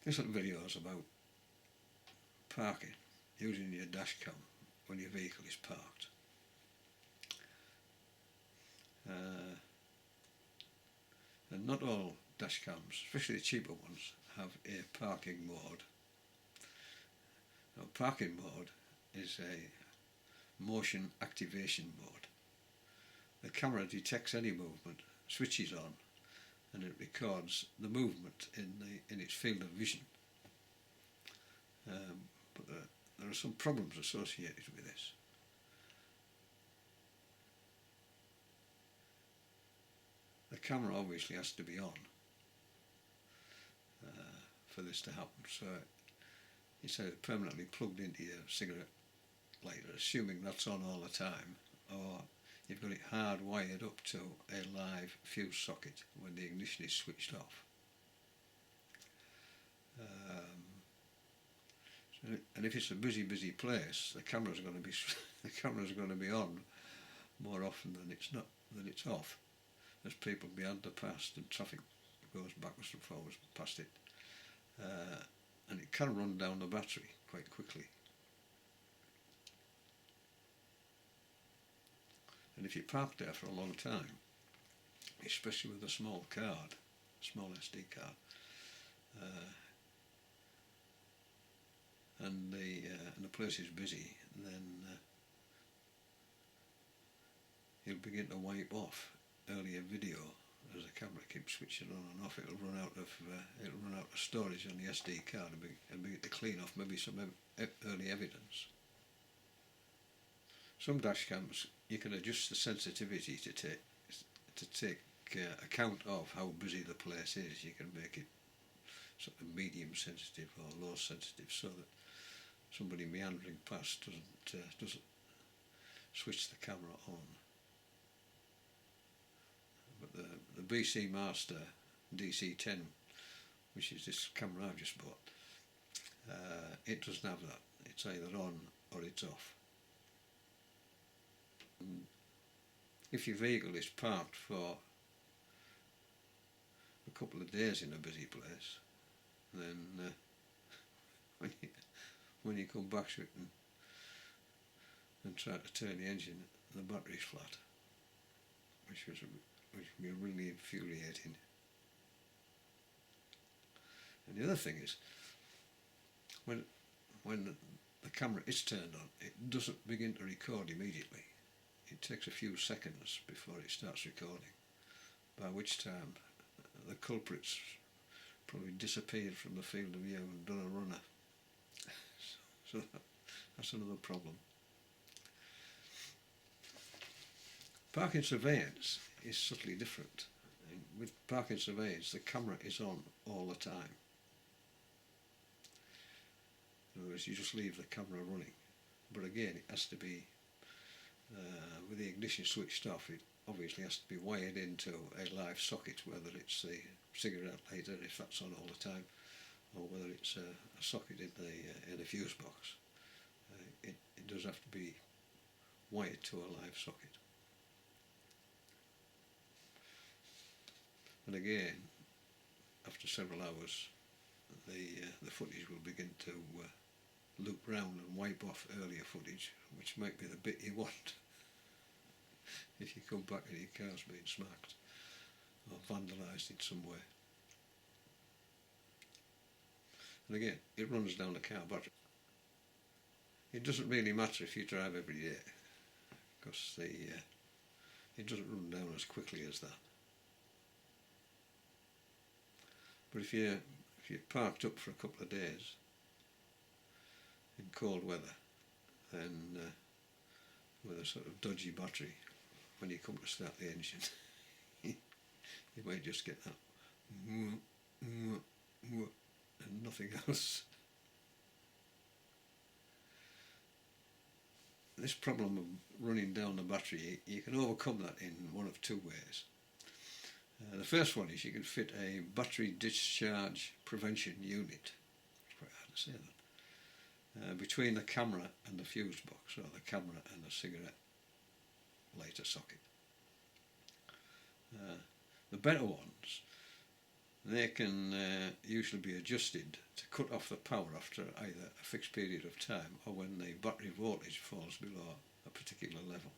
This little video is about parking, using your dash cam when your vehicle is parked. And not all dash cams, especially the cheaper ones, have a parking mode. Now, parking mode is a motion activation mode. The camera detects any movement, switches on, and it records the movement in its field of vision. But there are some problems associated with this. The camera obviously has to be on for this to happen, so it's either permanently plugged into your cigarette lighter, assuming that's on all the time, or you've got it hardwired up to a live fuse socket when the ignition is switched off. And if it's a busy place, the camera's going to be on more often than it's off, as people behind the past and traffic goes backwards and forwards past it, and it can run down the battery quite quickly. And if you park there for a long time, especially with a small SD card, and the place is busy, then you'll begin to wipe off earlier video as the camera keeps switching on and off. It'll run out of storage on the SD card and begin to clean off maybe some early evidence. Some dash cams you can adjust the sensitivity to take account of how busy the place is. You can make it sort of medium sensitive or low sensitive, so that somebody meandering past doesn't switch the camera on. But the BC Master DC10, which is this camera I've just bought, it doesn't have that. It's either on or it's off. And if your vehicle is parked for a couple of days in a busy place, then when you come back to it and try to turn the engine, the battery's flat, which can be really infuriating. And the other thing is, when the camera is turned on, it doesn't begin to record immediately. It takes a few seconds before it starts recording, by which time the culprit's probably disappeared from the field of view and done a runner. So that's another problem. Parking surveillance is subtly different. With parking surveillance, the camera is on all the time. In other words, you just leave the camera running. But again, it has to be, with the ignition switched off, it obviously has to be wired into a live socket, whether it's the cigarette lighter, if that's on all the time, or whether it's a socket in the fuse box. It does have to be wired to a live socket. And again, after several hours, the footage will begin to loop round and wipe off earlier footage, which might be the bit you want if you come back and your car's been smacked or vandalised in some way. And again, it runs down the car battery. It doesn't really matter if you drive every day, because it doesn't run down as quickly as that. But if you're parked up for a couple of days in cold weather, then with a sort of dodgy battery, when you come to start the engine, you might just get that and nothing else. This problem of running down the battery, you can overcome that in one of two ways. The first one is you can fit a battery discharge prevention unit, it's quite hard to say that, between the camera and the fuse box, or the camera and the cigarette lighter socket. The better ones They can usually be adjusted to cut off the power after either a fixed period of time or when the battery voltage falls below a particular level.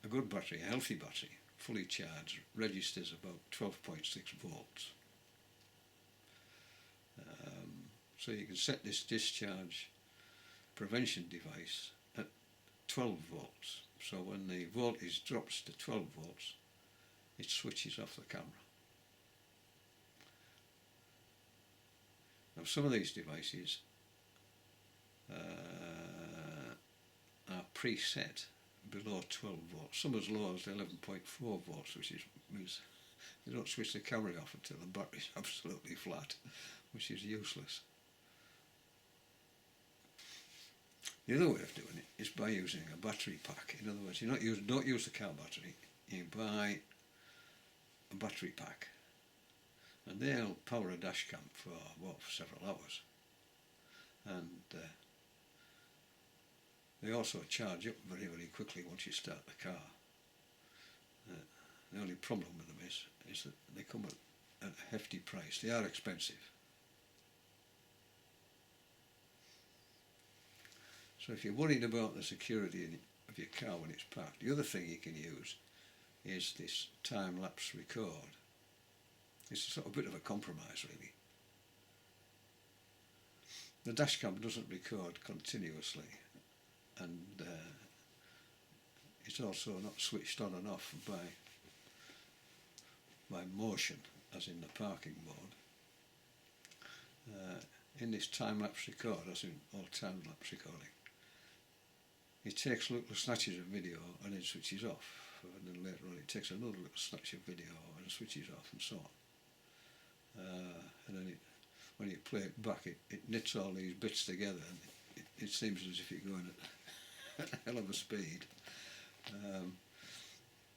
A good battery, a healthy battery, fully charged, registers about 12.6 volts. So you can set this discharge prevention device at 12 volts. So when the voltage drops to 12 volts, it switches off the camera. Now some of these devices are preset below 12 volts, some as low as 11.4 volts, which means you don't switch the camera off until the battery's absolutely flat, which is useless. The other way of doing it is by using a battery pack. In other words, don't use the car battery, you buy a battery pack, and they'll power a dash cam for several hours, and they also charge up very, very quickly once you start the car. The only problem with them is that they come at a hefty price. They are expensive. So if you're worried about the security of your car when it's parked, the other thing you can use is this time-lapse record. It's a sort of bit of a compromise, really. The dashcam doesn't record continuously, and it's also not switched on and off by motion, as in the parking mode. In this time-lapse record, as in all time-lapse recording, it takes little snatches of video and then switches off, and then later on it takes another little snatch of video and switches off, and so on. And then when you play it back, it knits all these bits together, and it seems as if you're going at a hell of a speed.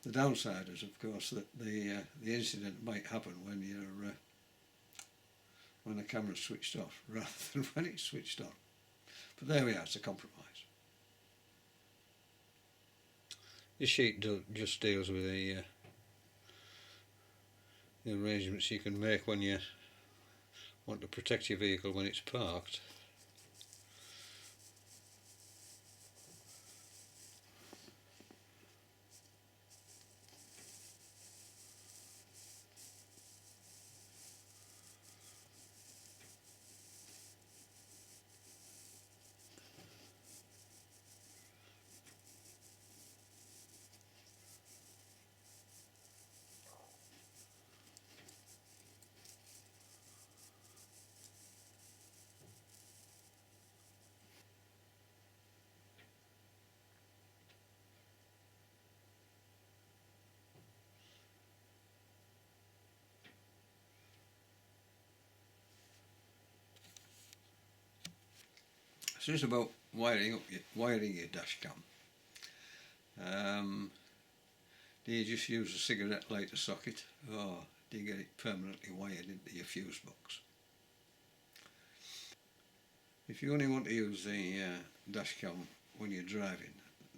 The downside is, of course, that the incident might happen when the camera's switched off rather than when it's switched on. But there we are, it's a compromise. This sheet just deals with the arrangements you can make when you want to protect your vehicle when it's parked. So it's about wiring your dash cam. Do you just use a cigarette lighter socket, or do you get it permanently wired into your fuse box? If you only want to use the dash cam when you're driving,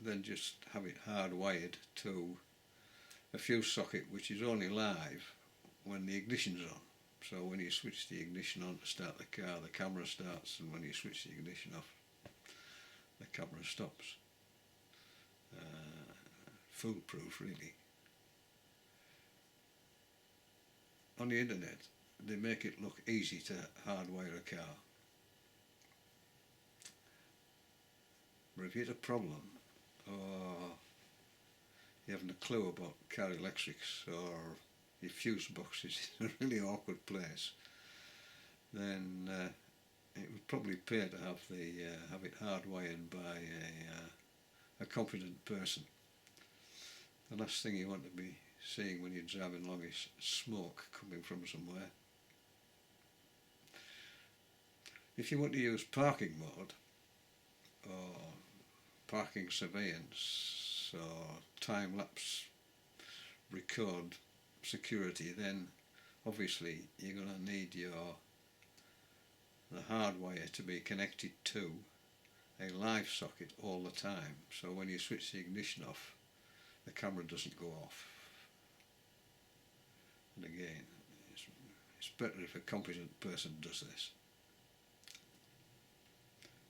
then just have it hardwired to a fuse socket which is only live when the ignition's on. So when you switch the ignition on to start the car, the camera starts, and when you switch the ignition off, the camera stops. Foolproof, really. On the internet, they make it look easy to hardwire a car. But if you had a problem, or you haven't a clue about car electrics, or your fuse box is in a really awkward place, then it would probably pay to have it hardwired by a competent person. The last thing you want to be seeing when you're driving along is smoke coming from somewhere. If you want to use parking mode, or parking surveillance, or time-lapse record security, then obviously you're going to need the hardwire to be connected to a live socket all the time. So when you switch the ignition off, the camera doesn't go off. And again, it's better if a competent person does this.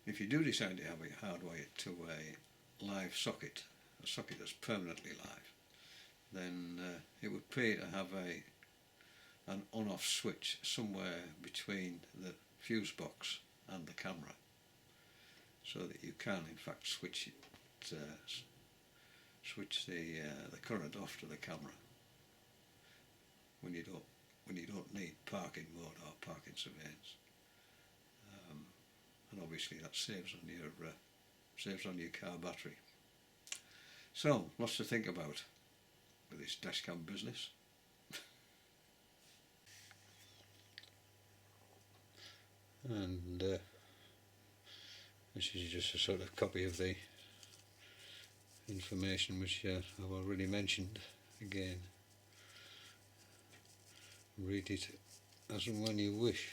If you do decide to have it hardwired to a live socket, a socket that's permanently live, then it would pay to have an on-off switch somewhere between the fuse box and the camera, so that you can in fact switch the current off to the camera when you don't need parking mode or parking surveillance. And obviously that saves on your car battery. So lots to think about with this dashcam business. And this is just a sort of copy of the information which I've already mentioned. Again, read it as and when you wish.